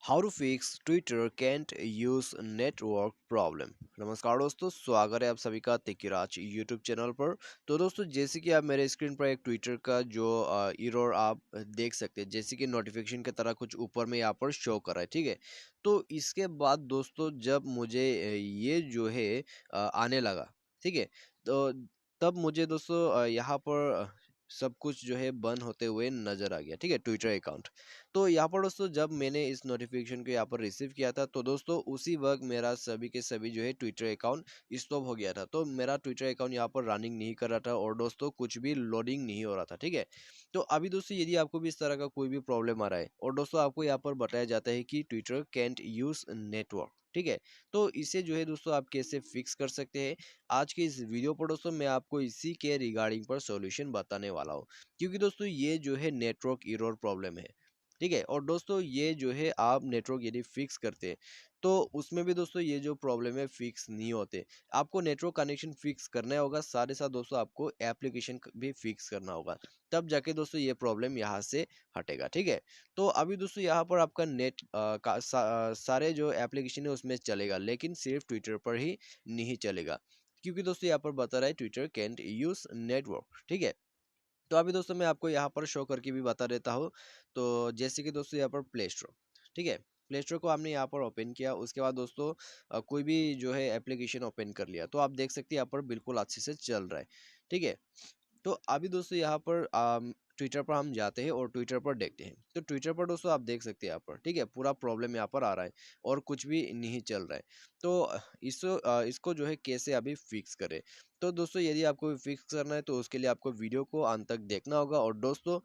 How to fix Twitter can't use network problem. नमस्कार दोस्तों, स्वागत है आप सभी का तिकिराज यूट्यूब चैनल पर। तो दोस्तों, जैसे कि आप मेरे स्क्रीन पर एक ट्विटर का जो एरर आप देख सकते हैं, जैसे कि नोटिफिकेशन की तरह कुछ ऊपर में यहाँ पर शो कर रहा है, ठीक है। तो इसके बाद दोस्तों, जब मुझे ये जो है आने लगा, ठीक है। तो तब मुझे दोस्तों यहाँ पर सब कुछ जो है बंद होते हुए नजर आ गया, ठीक है, ट्विटर अकाउंट। तो यहाँ पर दोस्तों, जब मैंने इस नोटिफिकेशन को यहाँ पर रिसीव किया था, तो दोस्तों उसी वक्त मेरा सभी के सभी जो है ट्विटर अकाउंट स्टॉप हो गया था। तो मेरा ट्विटर अकाउंट यहाँ पर रनिंग नहीं कर रहा था और दोस्तों कुछ भी लोडिंग नहीं हो रहा था, ठीक है। तो अभी दोस्तों, यदि आपको भी इस तरह का कोई भी प्रॉब्लम आ रहा है और दोस्तों आपको यहाँ पर बताया जाता है कि ट्विटर कैंट यूज नेटवर्क, ठीक है। तो इसे जो है दोस्तों आप कैसे फिक्स कर सकते हैं, आज के इस वीडियो पर दोस्तों मैं आपको इसी के रिगार्डिंग पर सॉल्यूशन बताने वाला हूँ। क्योंकि दोस्तों ये जो है नेटवर्क एरर प्रॉब्लम है, ठीक है। और दोस्तों ये जो है आप नेटवर्क यदि फिक्स करते हैं, तो उसमें भी दोस्तों ये जो प्रॉब्लम है फिक्स नहीं होते। आपको नेटवर्क कनेक्शन फिक्स करना होगा, साथ ही साथ दोस्तों आपको एप्लीकेशन भी फिक्स करना होगा, तब जाके दोस्तों ये प्रॉब्लम यहाँ से हटेगा, ठीक है। तो अभी दोस्तों यहाँ पर आपका नेट सारे जो एप्लीकेशन है उसमें चलेगा, लेकिन सिर्फ ट्विटर पर ही नहीं चलेगा, क्योंकि दोस्तों यहाँ पर बता रहा है ट्विटर कैंट यूज नेटवर्क, ठीक है। तो अभी दोस्तों मैं आपको यहाँ पर शो करके भी बता देता हूँ। तो जैसे कि दोस्तों यहाँ पर प्ले स्टोर, ठीक है। प्ले स्टोर को हमने यहाँ पर ओपन किया, उसके बाद दोस्तों कोई भी जो है एप्लीकेशन ओपन कर लिया, तो आप देख सकते हैं यहाँ पर बिल्कुल अच्छे से चल रहा है, ठीक है। तो अभी दोस्तों यहाँ पर ट्विटर पर हम जाते हैं और ट्विटर पर देखते हैं। तो ट्विटर पर दोस्तों आप देख सकते हैं यहाँ पर, ठीक है, पूरा प्रॉब्लम यहाँ पर आ रहा है और कुछ भी नहीं चल रहा है। तो इसको जो है कैसे अभी फिक्स करें। तो दोस्तों यदि आपको फिक्स करना है, तो उसके लिए आपको वीडियो को अंत तक देखना होगा। और दोस्तों,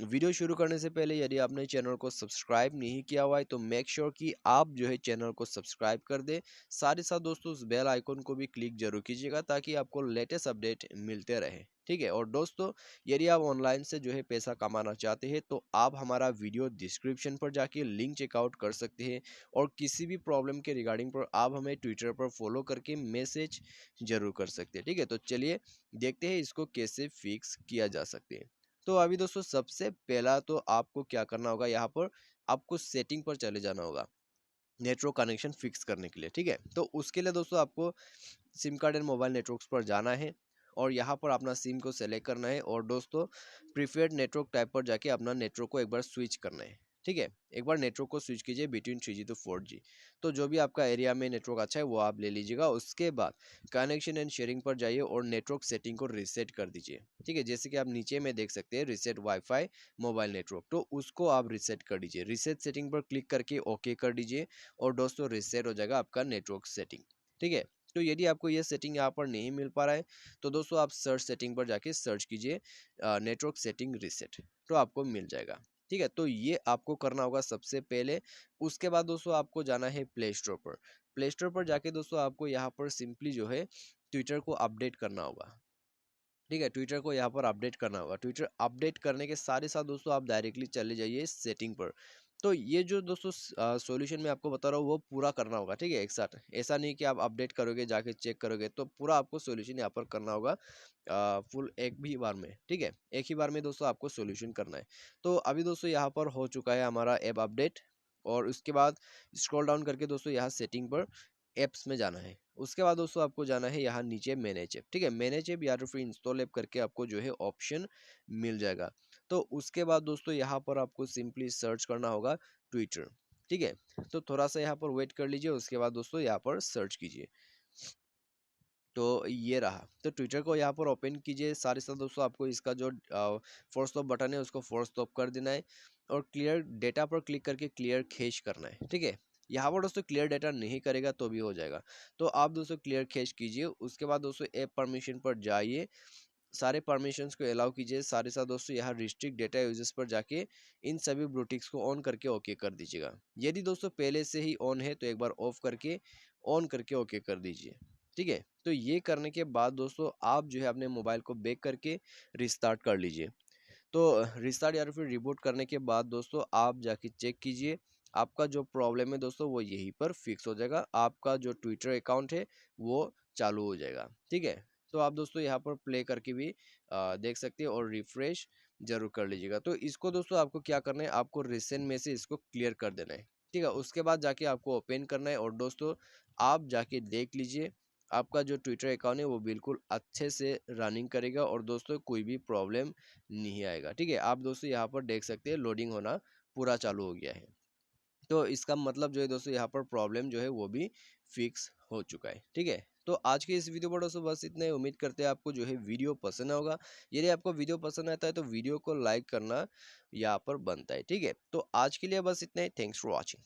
वीडियो शुरू करने से पहले यदि आपने चैनल को सब्सक्राइब नहीं किया हुआ है, तो मेक श्योर कि आप जो है चैनल को सब्सक्राइब कर दे। साथ ही साथ दोस्तों उस बेल आइकन को भी क्लिक जरूर कीजिएगा, ताकि आपको लेटेस्ट अपडेट मिलते रहे, ठीक है। और दोस्तों, यदि आप ऑनलाइन से जो है पैसा कमाना चाहते हैं, तो आप हमारा वीडियो डिस्क्रिप्शन पर जाके लिंक चेकआउट कर सकते हैं। और किसी भी प्रॉब्लम के रिगार्डिंग पर आप हमें ट्विटर पर फॉलो करके मैसेज जरूर कर सकते हैं, ठीक है। तो चलिए देखते हैं इसको कैसे फिक्स किया जा सकते हैं। तो अभी दोस्तों सबसे पहला तो आपको क्या करना होगा, यहाँ पर आपको सेटिंग पर चले जाना होगा नेटवर्क कनेक्शन फिक्स करने के लिए, ठीक है। तो उसके लिए दोस्तों आपको SIM card and mobile networks पर जाना है और यहाँ पर अपना सिम को सेलेक्ट करना है और दोस्तों प्रीफर्ड नेटवर्क टाइप पर जाके अपना नेटवर्क को एक बार स्विच करना है, ठीक है। एक बार नेटवर्क को स्विच कीजिए बिटवीन 3G to 4G। तो जो भी आपका एरिया में नेटवर्क अच्छा है वो आप ले लीजिएगा। उसके बाद कनेक्शन एंड शेयरिंग पर जाइए और नेटवर्क सेटिंग को रिसेट कर दीजिए, ठीक है। जैसे कि आप नीचे में देख सकते हैं रिसेट वाईफाई मोबाइल नेटवर्क, तो उसको आप रिसेट कर दीजिए। रिसेट सेटिंग पर क्लिक करके ओके कर दीजिए और दोस्तों रिसेट हो जाएगा आपका नेटवर्क सेटिंग, ठीक है। तो यदि आपको ये सेटिंग यहाँ पर नहीं मिल पा रहा है, तो दोस्तों आप सर्च सेटिंग पर जाके सर्च कीजिए नेटवर्क सेटिंग रिसेट, तो आपको मिल जाएगा, ठीक है। तो ये आपको करना होगा सबसे पहले। उसके बाद दोस्तों आपको जाना है प्ले स्टोर पर। प्ले स्टोर पर जाके दोस्तों आपको यहाँ पर सिंपली जो है ट्विटर को अपडेट करना होगा, ठीक है। ट्विटर को यहाँ पर अपडेट करना होगा। ट्विटर अपडेट करने के साथ ही साथ दोस्तों आप डायरेक्टली चले जाइए सेटिंग पर। तो ये जो दोस्तों सॉल्यूशन मैं आपको बता रहा हूँ वो पूरा करना होगा, ठीक है, एक साथ। ऐसा नहीं कि आप अपडेट करोगे जाके चेक करोगे, तो पूरा आपको सॉल्यूशन यहाँ पर करना होगा फुल एक भी बार में, ठीक है। एक ही बार में दोस्तों आपको सॉल्यूशन करना है। तो अभी दोस्तों यहाँ पर हो चुका है हमारा ऐप अपडेट। और उसके बाद स्क्रॉल डाउन करके दोस्तों यहाँ सेटिंग पर एप्स में जाना है। उसके बाद दोस्तों आपको जाना है यहाँ नीचे मैनेज ऐप, ठीक है। मैनेज ऐप या तो फिर इंस्टॉल ऐप करके आपको जो है ऑप्शन मिल जाएगा। तो उसके बाद दोस्तों यहाँ पर आपको सिंपली सर्च करना होगा ट्विटर, ठीक है। तो थोड़ा सा यहाँ पर वेट कर लीजिए, उसके बाद दोस्तों यहाँ पर सर्च कीजिए। तो ये रहा। तो ट्विटर को यहाँ पर ओपन कीजिए। साथ ही साथ दोस्तों आपको इसका जो फोर्स स्टॉप बटन है उसको फोर्स स्टॉप कर देना है और क्लियर डेटा पर क्लिक करके क्लियर कैश करना है, ठीक है। यहाँ पर दोस्तों क्लियर डेटा नहीं करेगा तो भी हो जाएगा। तो आप दोस्तों क्लियर कैश कीजिए। उसके बाद दोस्तों ऐप परमिशन पर जाइए, सारे परमिशंस को अलाउ कीजिए। साथ ही साथ दोस्तों यहाँ रिस्ट्रिक्ट डेटा यूजेस पर जाके इन सभी ब्लूटिक्स को ऑन करके ओके कर दीजिएगा। यदि दोस्तों पहले से ही ऑन है तो एक बार ऑफ करके ऑन करके ओके कर दीजिए, ठीक है। तो ये करने के बाद दोस्तों आप जो है अपने मोबाइल को बैक करके रिस्टार्ट कर लीजिए। तो रिस्टार्ट या फिर रिबूट करने के बाद दोस्तों आप जाके चेक कीजिए, आपका जो प्रॉब्लम है दोस्तों वो यहीं पर फिक्स हो जाएगा। आपका जो ट्विटर अकाउंट है वो चालू हो जाएगा, ठीक है। तो आप दोस्तों यहाँ पर प्ले करके भी देख सकते हैं और रिफ्रेश जरूर कर लीजिएगा। तो इसको दोस्तों आपको क्या करना है, आपको रिसेंट में से इसको क्लियर कर देना है, ठीक है, उसके बाद जाके आपको ओपन करना है और दोस्तों आप जाके देख लीजिए आपका जो ट्विटर अकाउंट है वो बिल्कुल अच्छे से रनिंग करेगा और दोस्तों कोई भी प्रॉब्लम नहीं आएगा। ठीक है, आप दोस्तों यहाँ पर देख सकते हैं लोडिंग होना पूरा चालू हो गया है। तो इसका मतलब जो है दोस्तों यहाँ पर प्रॉब्लम जो है वो भी फिक्स हो चुका है। ठीक है, तो आज के इस वीडियो पर दोस्तों बस इतना ही। उम्मीद करते हैं आपको जो है वीडियो पसंद होगा। यदि आपको वीडियो पसंद आता है तो वीडियो को लाइक करना यहाँ पर बनता है। ठीक है, तो आज के लिए बस इतना ही। Thanks for watching.